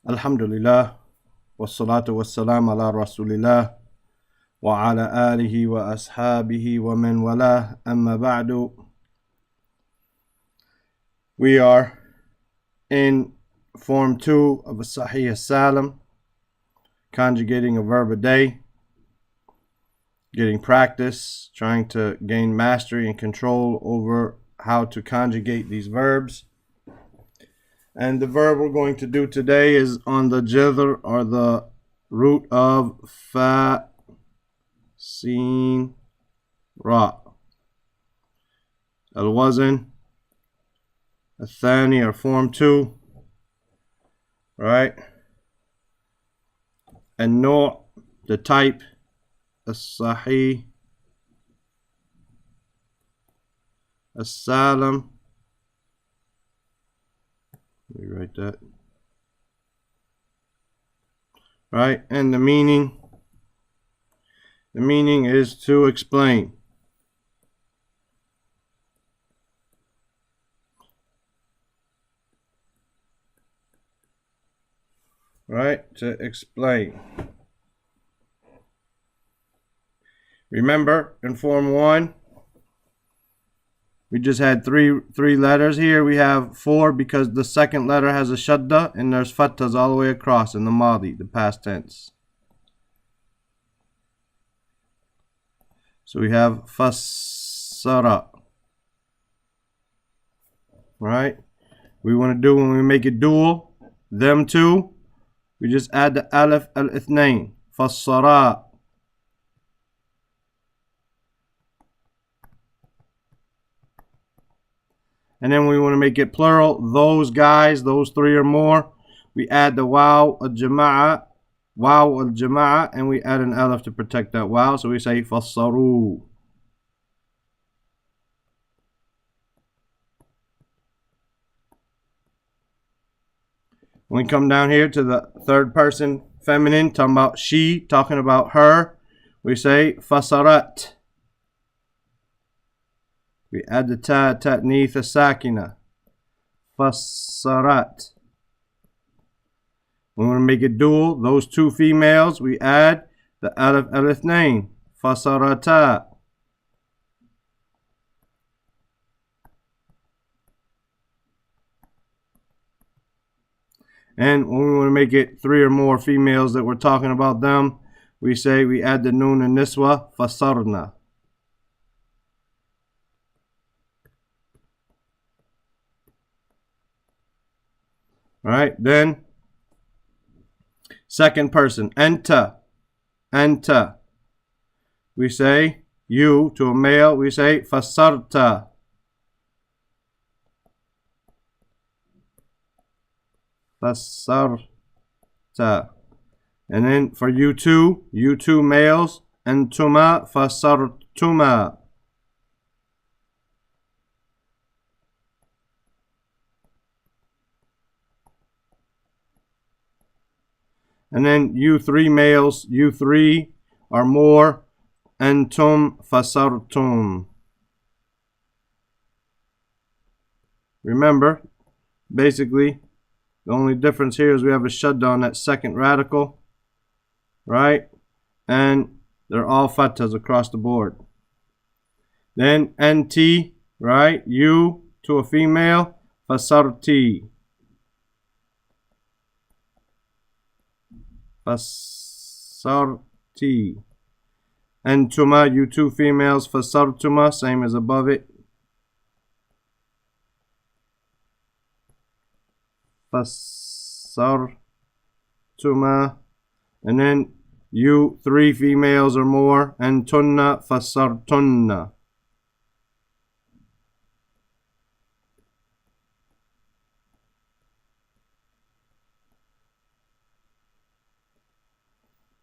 Alhamdulillah, wassalatu wassalam ala rasulillah, wa ala alihi wa ashabihi wa man wala, amma ba'du. We are in form 2 of a Sahih Salim, conjugating a verb a day, getting practice, trying to gain mastery and control over how to conjugate these verbs. And the verb we're going to do today is on the jithr, or the root of fa, sin, ra. Al-wazn, al-thani, or form 2, right? And no, the type, as-sahih, as-salim. Let me write that. Right, and the meaning. The meaning is to explain. Right, to explain. Remember, in form 1, we just had three letters. Here we have 4 because the second letter has a shadda and there's fattas all the way across in the madi, the past tense. So we have fassara. Right? We want to do, when we make it dual, them two, we just add the alif al-ithnain, fassara. And then we want to make it plural, those guys, those 3 or more. We add the waw al-jama'a, and we add an alif to protect that waw. So we say fassaru. When we come down here to the third person feminine, talking about she, talking about her, we say fassarat. We add the ta, ta'nith, sakina. Fassarat. When we want to make it dual, those 2 females, we add the alif al-ithnain. Fassarata. And when we want to make it 3 or more females that we're talking about them, we say we add the noon and niswa. Fassarna. Right, then second person, anta, anta. We say you to a male, we say fassarta. Fassarta. And then for you two males, antuma fassartuma. And then you 3 males, you 3 or more, antum fassartum. Remember, basically, the only difference here is we have a shadda on that second radical, right? And they're all fattas across the board. Then anti, right? You to a female, fassarti. Fassarti. Antuma, you 2 females, fassartuma, same as above it. Fassartuma. And then you 3 females or more, antunna fassartunna.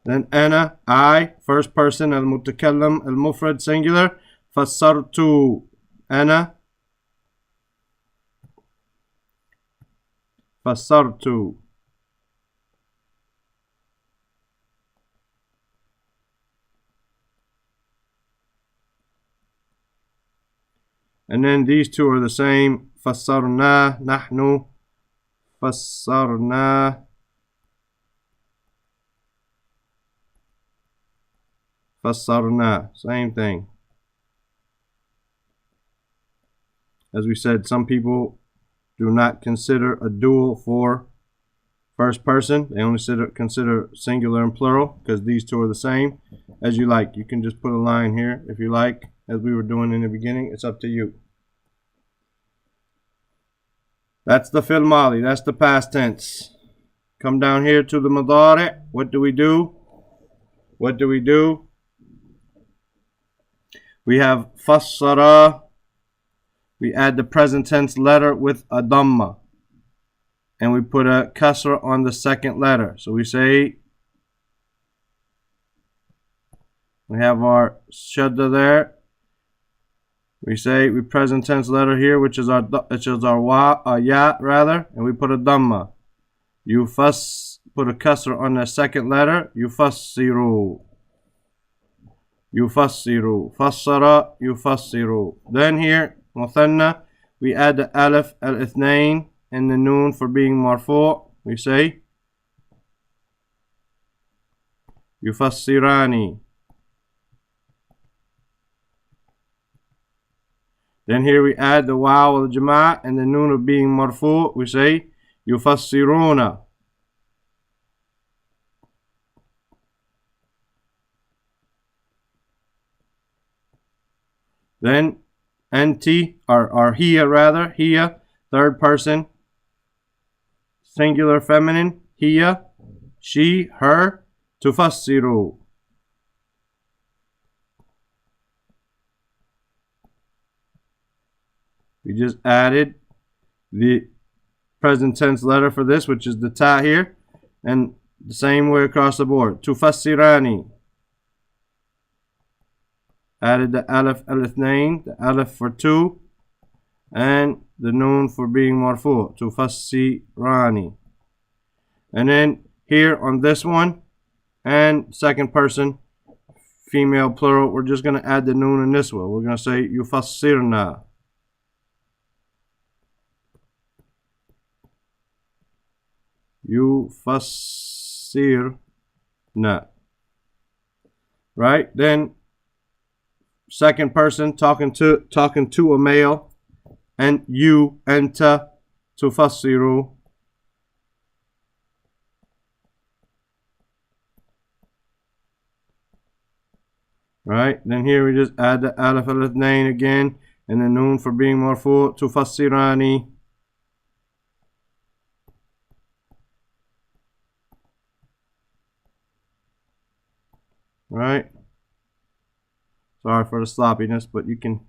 Then ana, I, first person, al-mutakallam, al-mufrad, singular, fassartu, ana, fassartu. And then these 2 are the same, fassarna, nahnu, fassarna, fassarna. Same thing. As we said, some people do not consider a dual for first person. They only consider singular and plural because these two are the same. As you like. You can just put a line here if you like, as we were doing in the beginning. It's up to you. That's the fil madi. That's the past tense. Come down here to the mudari. What do we do? What do we do? We have fassara. We add the present tense letter with a dhamma. And we put a kasra on the second letter. So we say, we have our shadda there. We say, we present tense letter here, which is our ya rather, and we put a dhamma. Put a kasra on the second letter. Yufassiru. Yufassiru. Fassara. Yufassiru. Then here, muthanna, we add the alif al-ithnain and the noon for being marfu'. We say yufassirani. Then here we add the waw al-jama' and the noon of being marfu'. We say yufassiruna. Then anti, or hiya rather, hiya, third person, singular feminine, hiya, she, her, tufassiru. We just added the present tense letter for this, which is the ta here, and the same way across the board. Tufassirani. Added the alif al-ithnain, the alif for two, and the noon for being marfu', tufassirani. And then here on this one, and second person, female plural, we're just going to add the noon in this one. We're going to say yufassirna. Yufassirna. Right? Then second person talking to a male, and you, anta, tufassiru. Right? Then here we just add the alif al-ithnain again, and the noon for being marfu', tufassirani. Right? Sorry for the sloppiness, but you can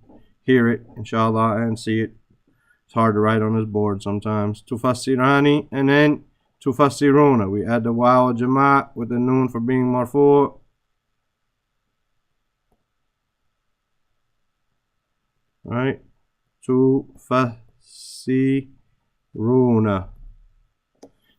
hear it, inshallah, and see it. It's hard to write on this board sometimes. Tufassirani, and then tufassiruna. We add the waw al-jama' with the noon for being marfu'. Right? Tufassiruna.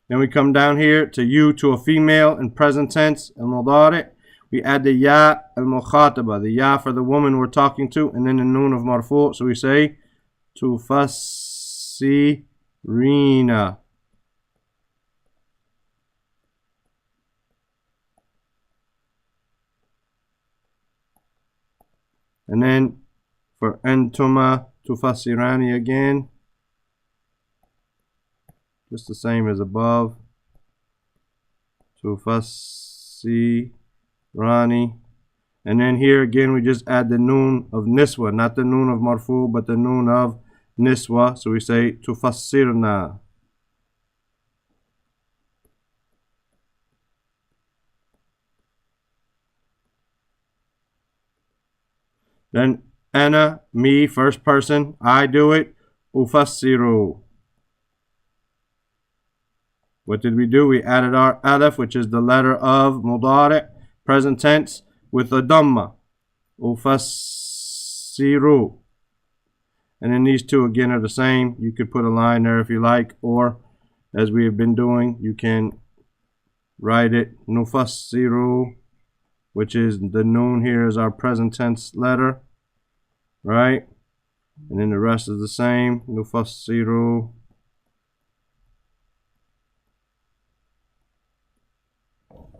Then we come down here to you, to a female in present tense, al-mudari'. We add the ya al-mukhataba, the ya for the woman we're talking to, and then the noon of marfu'. So we say tufassirina. And then for antuma, tufassirani again. Just the same as above. Tufassirani. And then here again we just add the noon of niswa, not the noon of marfu, but the noon of niswa. So we say tufassirna. Then ana, me, first person, I do it. Ufassiru. What did we do? We added our alif, which is the letter of mudari', present tense, with a dhamma. Ufassiru. And then these two again are the same. You could put a line there if you like, or as we have been doing, you can write it nufassiru, which is the noon here is our present tense letter, right? And then the rest is the same. Nufassiru.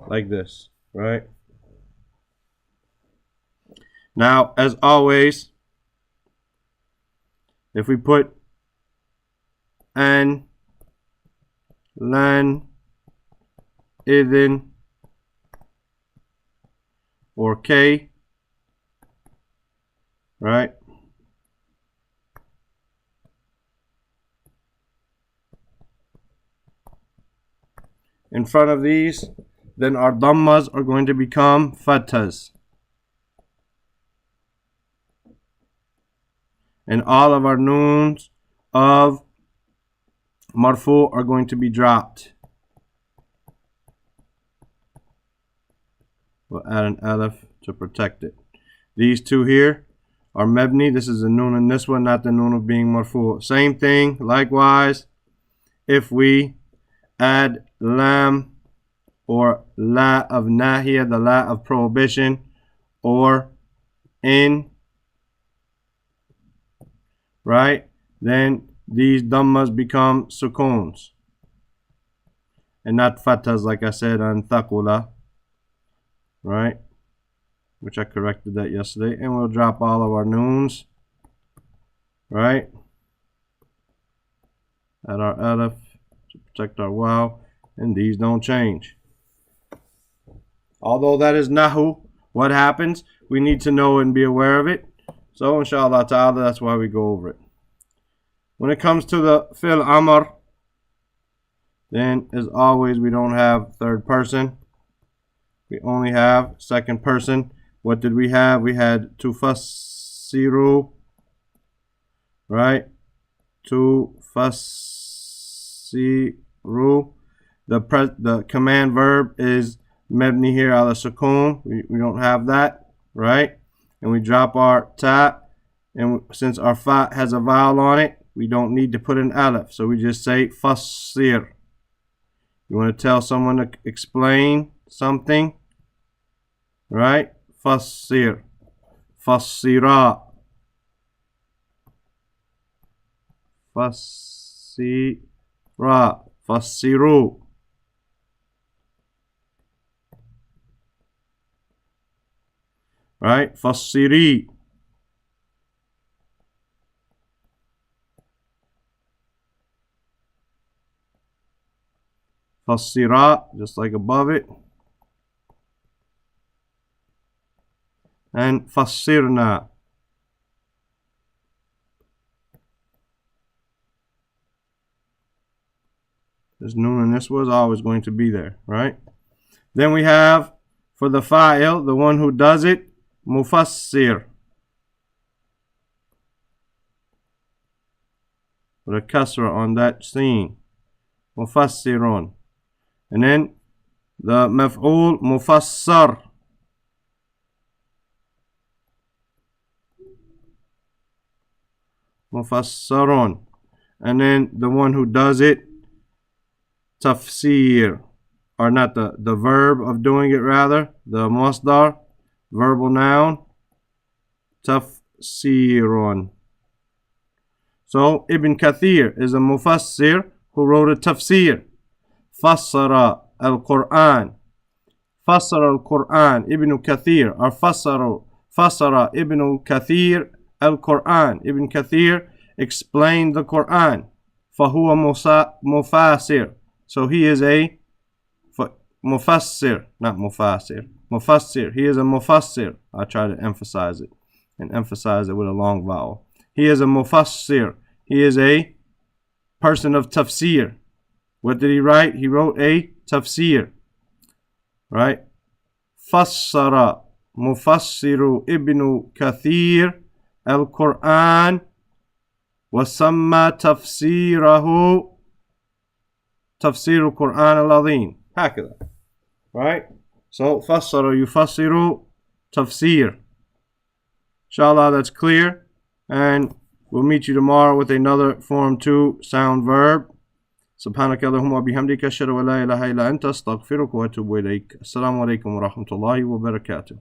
Like this, right? Now, as always, if we put an, lan, idhin, or k, right? In front of these, then our dhammas are going to become fathas. And all of our noons of marfu are going to be dropped. We'll add an alif to protect it. These two here are mebni. This is a noon in this one, not the noon of being marfu. Same thing, likewise, if we add lam or la of nahiya, the la of prohibition, or in, right? Then these dhammas become sukoons and not fathas, like I said on thaqula, right? Which I corrected that yesterday. And we'll drop all of our noons, right? Add our alif to protect our waw, and these don't change. Although that is nahu, what happens? We need to know and be aware of it. So inshallah ta'ala, that's why we go over it. When it comes to the fil amr, then as always we don't have third person. We only have second person. What did we have? We had tufassiru, right? Tufassiru. The command verb is mebni here ala sukoon. We don't have that, right? And we drop our ta, and since our fa has a vowel on it, we don't need to put an alif, so we just say fassir. You want to tell someone to explain something, right? Fassir, fassira, fassira, fassiru. Right? Fassiri. Fassira, just like above it. And fassirna. This noon and this was always going to be there, right? Then we have, for the fa'il, the one who does it, mufassir. With a kasra on that scene. Mufassirun. And then the maf'ul, mufassar. Mufassarun. And then the one who does it, tafsir. Or not the verb of doing it, rather. The masdar, verbal noun, tafsirun. So Ibn Kathir is a mufassir who wrote a tafsir. Fassara al-Quran. Fassara al-Quran. Ibn Kathir. Or fassara Ibn Kathir al-Quran. Ibn Kathir explained the Quran. Fahuwa mufassir. So he is a mufassir, not mufassir. Mufassir. He is a mufassir. I try to emphasize it and emphasize it with a long vowel. He is a mufassir. He is a person of tafsir. What did he write? He wrote a tafsir. Right? Fassara mufassiru Ibn Kathir al-Quran wasamma tafsirahu tafsir al-Quran al-Azim. هكذا. Right? So fassara yufassiru tafsir. Inshallah, that's clear. And we'll meet you tomorrow with another Form 2 sound verb. سبحانك اللهم وبحمدك أشهد أن لا إله إلا أنت أستغفرك وأتوب إليك. السلام عليكم ورحمة الله وبركاته.